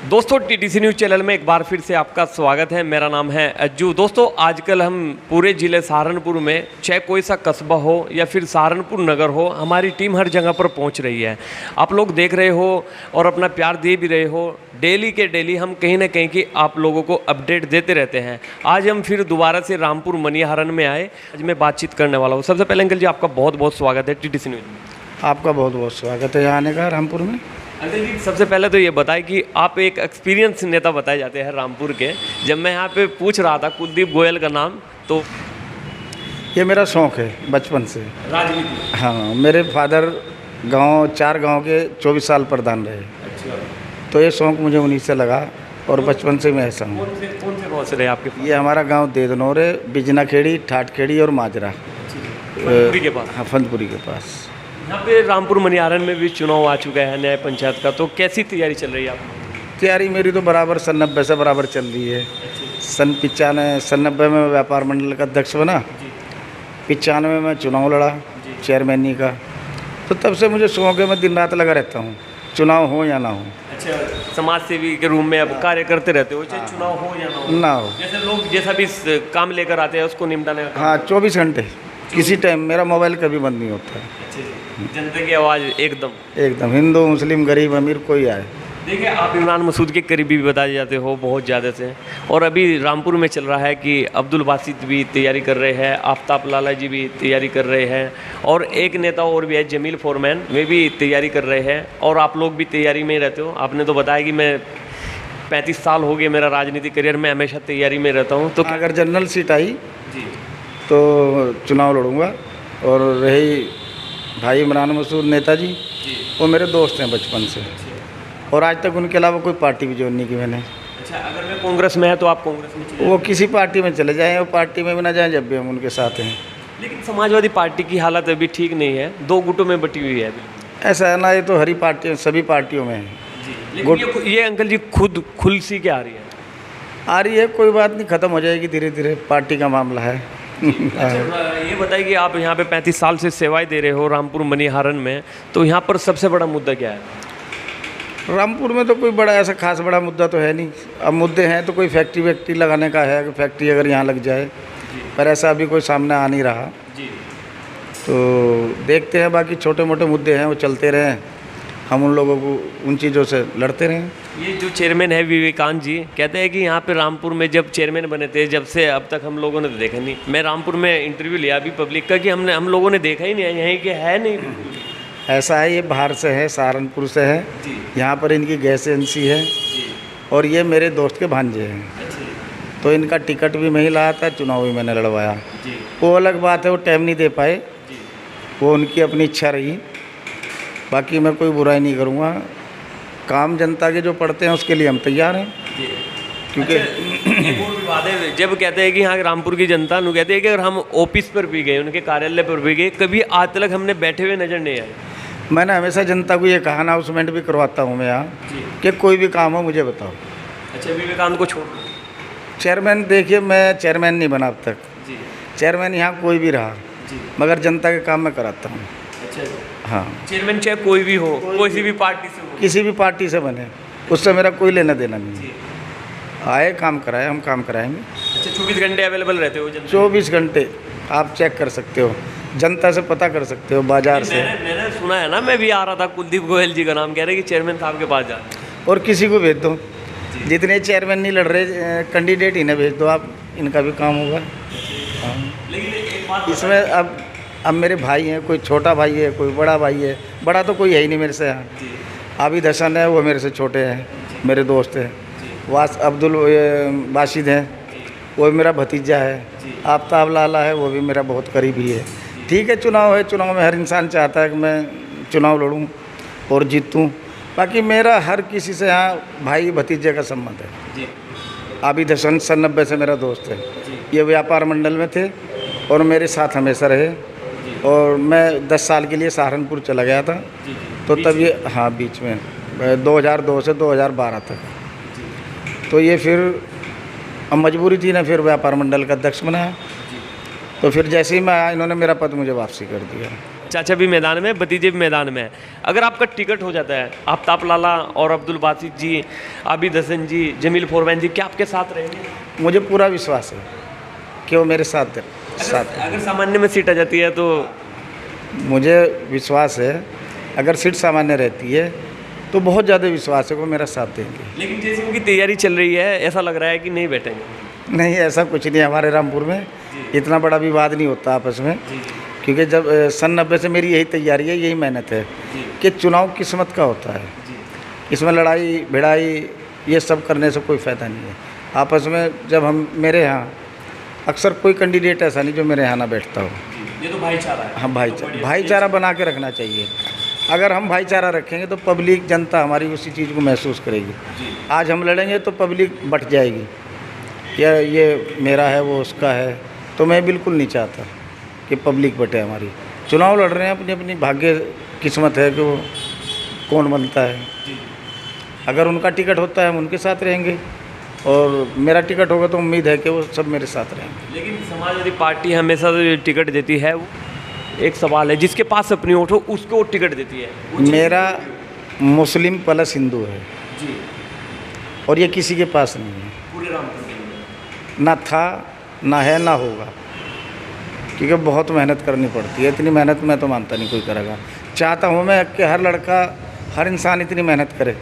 दोस्तों TTC news channel में एक बार फिर से आपका स्वागत है। मेरा नाम है अज्जू। दोस्तों आजकल हम पूरे ज़िले सहारनपुर में चाहे कोई सा कस्बा हो या फिर सहारनपुर नगर हो, हमारी टीम हर जगह पर पहुंच रही है। आप लोग देख रहे हो और अपना प्यार दे भी रहे हो। डेली के डेली हम कहीं ना कहीं की आप लोगों को अपडेट देते रहते हैं। आज हम फिर दोबारा से रामपुर मनिहारन में आए। आज मैं बातचीत करने वाला हूँ। सबसे पहले अंकल जी आपका बहुत बहुत स्वागत है टीटीसी न्यूज़ में। आपका बहुत बहुत स्वागत है यहाँ आने का रामपुर में। अंकल जी सबसे पहले तो ये बताएं कि आप एक एक्सपीरियंस नेता बताए जाते हैं रामपुर के। जब मैं यहाँ पे पूछ रहा था कुलदीप गोयल का नाम, तो ये मेरा शौक़ है बचपन से। राजनीति। हाँ, मेरे फादर चार गांव के 24 साल प्रधान रहे। अच्छा। तो ये शौक़ मुझे उन्हीं से लगा और बचपन से मैं ऐसा हूँ। कौन से गाँव से रहे आपके? ये हमारा गांव देदनौर है, बिजना खेड़ी, ठाठ खेड़ी और माजरा। फंदपुरी के पास। हाँ, फंदपुरी के पास। यहाँ पे रामपुर मनिहारन में भी चुनाव आ चुका है न्याय पंचायत का, तो कैसी तैयारी चल रही है आपकी? तैयारी मेरी तो बराबर सन 90 से बराबर चल रही है। सन 90 में व्यापार मंडल का अध्यक्ष बना। 95 में चुनाव लड़ा चेयरमैनी का। तो तब से मुझे शौक़ है, मैं दिन रात लगा रहता हूँ, चुनाव हो या ना हो। अच्छा, समाज सेवी के रूप में अब कार्य करते रहते हो, चाहे चुनाव हो या ना हो? जैसे लोग जैसा भी काम लेकर आते हैं उसको निपटाने का। हाँ, 24 घंटे किसी टाइम मेरा मोबाइल कभी बंद नहीं होता है। जनता की आवाज़ एकदम हिंदू मुस्लिम गरीब अमीर कोई आए। देखिए, आप इमरान मसूद के करीबी भी बताए जाते हो बहुत ज़्यादा से। और अभी रामपुर में चल रहा है कि अब्दुल बासित भी तैयारी कर रहे हैं, आफ्ताब लाला जी भी तैयारी कर रहे हैं, और एक नेता और भी है जमील फोरमैन, वे भी तैयारी कर रहे हैं। और आप लोग भी तैयारी में ही रहते हो। आपने तो बताया कि मैं 35 साल हो गए मेरा राजनीतिक करियर में, हमेशा तैयारी में रहता हूँ। तो अगर जनरल सीट आई जी तो चुनाव लड़ूंगा। और रही भाई इमरान मसूद नेताजी, वो मेरे दोस्त हैं बचपन से, और आज तक उनके अलावा कोई पार्टी भी ज्वाइन नहीं की मैंने। अच्छा, अगर मैं कांग्रेस में है तो आप कांग्रेस में चले? वो किसी पार्टी में चले जाएँ, वो पार्टी में भी ना जाएँ, जब भी हम उनके साथ हैं। लेकिन समाजवादी पार्टी की हालत अभी ठीक नहीं है, 2 गुटों में बटी हुई है अभी। ऐसा है ना, ये तो हरी पार्टी सभी पार्टियों में है जी। लेकिन ये अंकल जी खुद खुलसी क्या आ रही है? कोई बात नहीं, ख़त्म हो जाएगी धीरे धीरे, पार्टी का मामला है। अच्छा, ये बताइए कि आप यहाँ पे 35 साल से सेवाएं दे रहे हो रामपुर मनिहारन में, तो यहाँ पर सबसे बड़ा मुद्दा क्या है? रामपुर में तो कोई बड़ा ऐसा खास बड़ा मुद्दा तो है नहीं। अब मुद्दे हैं तो कोई फैक्ट्री लगाने का है कि फैक्ट्री अगर यहाँ लग जाए, पर ऐसा अभी कोई सामने आ नहीं रहा जी। तो देखते हैं। बाकी छोटे मोटे मुद्दे हैं वो चलते रहें, हम उन लोगों को उन चीज़ों से लड़ते रहें। ये जो चेयरमैन है विवेकानंद जी, कहते हैं कि यहाँ पे रामपुर में जब चेयरमैन बने थे, जब से अब तक हम लोगों ने देखा नहीं। मैं रामपुर में इंटरव्यू लिया अभी पब्लिक का कि हम लोगों ने देखा ही नहीं है, यहीं के है नहीं। ऐसा है, ये बाहर से है, सहारनपुर से है। यहाँ पर इनकी गैस एजेंसी है और ये मेरे दोस्त के भांजे हैं। तो इनका टिकट भी मैं ही लाया था, चुनाव भी मैंने लड़वाया। वो अलग बात है, वो टाइम नहीं दे पाए, वो उनकी अपनी इच्छा रही। बाकी मैं कोई बुराई नहीं करूँगा। काम जनता के जो पड़ते हैं उसके लिए हम तैयार हैं। क्योंकि एक और विवाद है, जब कहते हैं कि यहाँ रामपुर की जनता नु कहते हैं कि अगर हम ऑफिस पर भी गए, उनके कार्यालय पर भी गए, कभी आज तक हमने बैठे हुए नजर नहीं आए। मैंने हमेशा जनता को ये कहा, अनाउंसमेंट भी करवाता हूँ मैं यहाँ कि कोई भी काम हो मुझे बताओ। अच्छा, विवेकानंद को छोड़ चेयरमैन, देखिए मैं चेयरमैन नहीं बना अब तक जी। चेयरमैन यहाँ कोई भी रहा जी, मगर जनता के काम मैं कराता हूँ। अच्छा, हाँ, चेयरमैन चाहे कोई भी हो, किसी भी पार्टी से हो, किसी भी पार्टी से बने, उससे मेरा कोई लेना देना नहीं। आए काम कराए, हम काम कराएंगे। अच्छा, 24 घंटे अवेलेबल रहते हो? 24 घंटे आप चेक कर सकते हो, जनता से पता कर सकते हो, बाजार से। मैंने सुना है ना, मैं भी आ रहा था, कुलदीप गोयल जी का नाम कह रहे कि चेयरमैन साहब के पास जा, और किसी को भेज दो। जितने चेयरमैन नहीं लड़ रहे, कैंडिडेट इन्हें भेज दो आप, इनका भी काम होगा। हाँ। लेकिन एक बात इसमें अब मेरे भाई हैं, कोई छोटा भाई है, कोई बड़ा भाई है। बड़ा तो कोई है ही नहीं मेरे से यहाँ। आबिद हसन है, वो मेरे से छोटे हैं, मेरे दोस्त हैं। अब्दुल बाशिद हैं, वो भी मेरा भतीजा है। आफ्ताब लाला है, वो भी मेरा बहुत करीबी है। ठीक है, चुनाव है, चुनाव में हर इंसान चाहता है कि मैं चुनाव लड़ूं और जीतूं। बाकी मेरा हर किसी से यहाँ भाई भतीजे का संबंध है। आबिद हसन सन 90 से मेरा दोस्त है। ये व्यापार मंडल में थे और मेरे साथ हमेशा रहे। और मैं 10 साल के लिए सहारनपुर चला गया था, तो तब ये, हाँ, बीच में 2002 से 2012 तक। तो ये फिर अब मजबूरी थी ना, फिर व्यापार मंडल का अध्यक्ष बनाया। तो फिर जैसे ही मैं आया, इन्होंने मेरा पद मुझे वापसी कर दिया। चाचा भी मैदान में, भतीजे भी मैदान में है। अगर आपका टिकट हो जाता है, आफ्ताब लाला और अब्दुल बासित जी, आबिद हसन जी, जमील फोरमैन जी, क्या आपके साथ रहेंगे? मुझे पूरा विश्वास है कि वो मेरे साथ अगर सामान्य में सीट आ जाती है तो? मुझे विश्वास है अगर सीट सामान्य रहती है तो बहुत ज़्यादा विश्वास है कि वो मेरा साथ देंगे। लेकिन जैसे उनकी तैयारी चल रही है, ऐसा लग रहा है कि नहीं बैठेंगे। नहीं, ऐसा कुछ नहीं है। हमारे रामपुर में इतना बड़ा विवाद नहीं होता आपस में, क्योंकि जब सन 90 से मेरी यही तैयारी है, यही मेहनत है कि चुनाव किस्मत का होता है। इसमें लड़ाई भिड़ाई ये सब करने से कोई फ़ायदा नहीं है। आपस में जब हम मेरे यहाँ अक्सर कोई कैंडिडेट ऐसा नहीं जो मेरे यहाँ ना बैठता हो। ये तो भाईचारा है। हाँ, भाईचारा बना के रखना चाहिए। अगर हम भाईचारा रखेंगे तो पब्लिक जनता हमारी उसी चीज़ को महसूस करेगी। आज हम लड़ेंगे तो पब्लिक बट जाएगी, या ये मेरा है वो उसका है, तो मैं बिल्कुल नहीं चाहता कि पब्लिक बटे हमारी। चुनाव लड़ रहे हैं, अपनी अपनी भाग्य किस्मत है कि वो कौन बनता है। अगर उनका टिकट होता है हम उनके साथ रहेंगे, और मेरा टिकट होगा तो उम्मीद है कि वो सब मेरे साथ रहेंगे। लेकिन समाजवादी पार्टी हमेशा जो टिकट देती है, वो एक सवाल है, जिसके पास अपनी वोट हो उसको वो टिकट देती है। मेरा मुस्लिम प्लस हिंदू है जी, और ये किसी के पास नहीं है। पूरे रामपुर में ना था, ना है, ना होगा, क्योंकि बहुत मेहनत करनी पड़ती है। इतनी मेहनत मैं तो मानता नहीं कोई करेगा। चाहता हूँ मैं कि हर लड़का, हर इंसान इतनी मेहनत करे,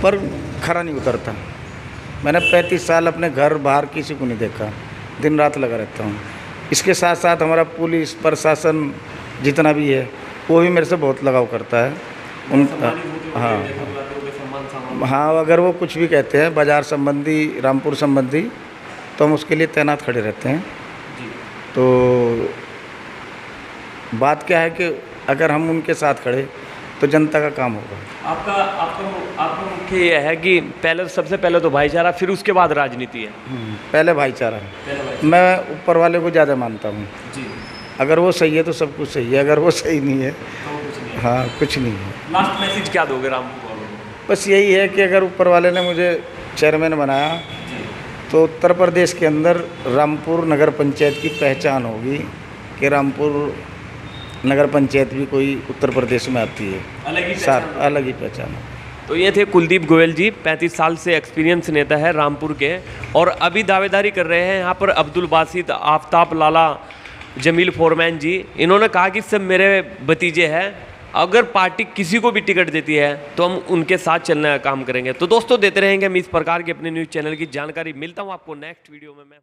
पर खरा नहीं उतरता। मैंने 35 साल अपने घर बाहर किसी को नहीं देखा, दिन रात लगा रहता हूँ। इसके साथ साथ हमारा पुलिस प्रशासन जितना भी है वो भी मेरे से बहुत लगाव करता है। हाँ, अगर वो कुछ भी कहते हैं बाज़ार संबंधी, रामपुर संबंधी, तो हम उसके लिए तैनात खड़े रहते हैं। तो बात क्या है कि अगर हम उनके साथ खड़े तो जनता का काम होगा। आपका मुख्य यह है कि सबसे पहले तो भाईचारा, फिर उसके बाद राजनीति है। पहले भाईचारा है। मैं ऊपर वाले को ज़्यादा मानता हूँ जी। अगर वो सही है तो सब कुछ सही है, अगर वो सही नहीं है तो हाँ, कुछ नहीं है। लास्ट मैसेज क्या दोगे रामपुर वालों को? बस यही है कि अगर ऊपर वाले ने मुझे चेयरमैन बनाया तो उत्तर प्रदेश के अंदर रामपुर नगर पंचायत की पहचान होगी कि रामपुर नगर पंचायत भी कोई उत्तर प्रदेश में आती है, अलग ही पहचान है। तो ये थे कुलदीप गोयल जी, 35 साल से एक्सपीरियंस नेता है रामपुर के, और अभी दावेदारी कर रहे हैं यहाँ पर अब्दुल बासित, आफ्ताब लाला, जमील फोरमैन जी। इन्होंने कहा कि सब मेरे भतीजे हैं, अगर पार्टी किसी को भी टिकट देती है तो हम उनके साथ चलने का काम करेंगे। तो दोस्तों, देते रहेंगे हम इस प्रकार के अपने न्यूज़ चैनल की जानकारी। मिलता हूँ आपको नेक्स्ट वीडियो में मैं।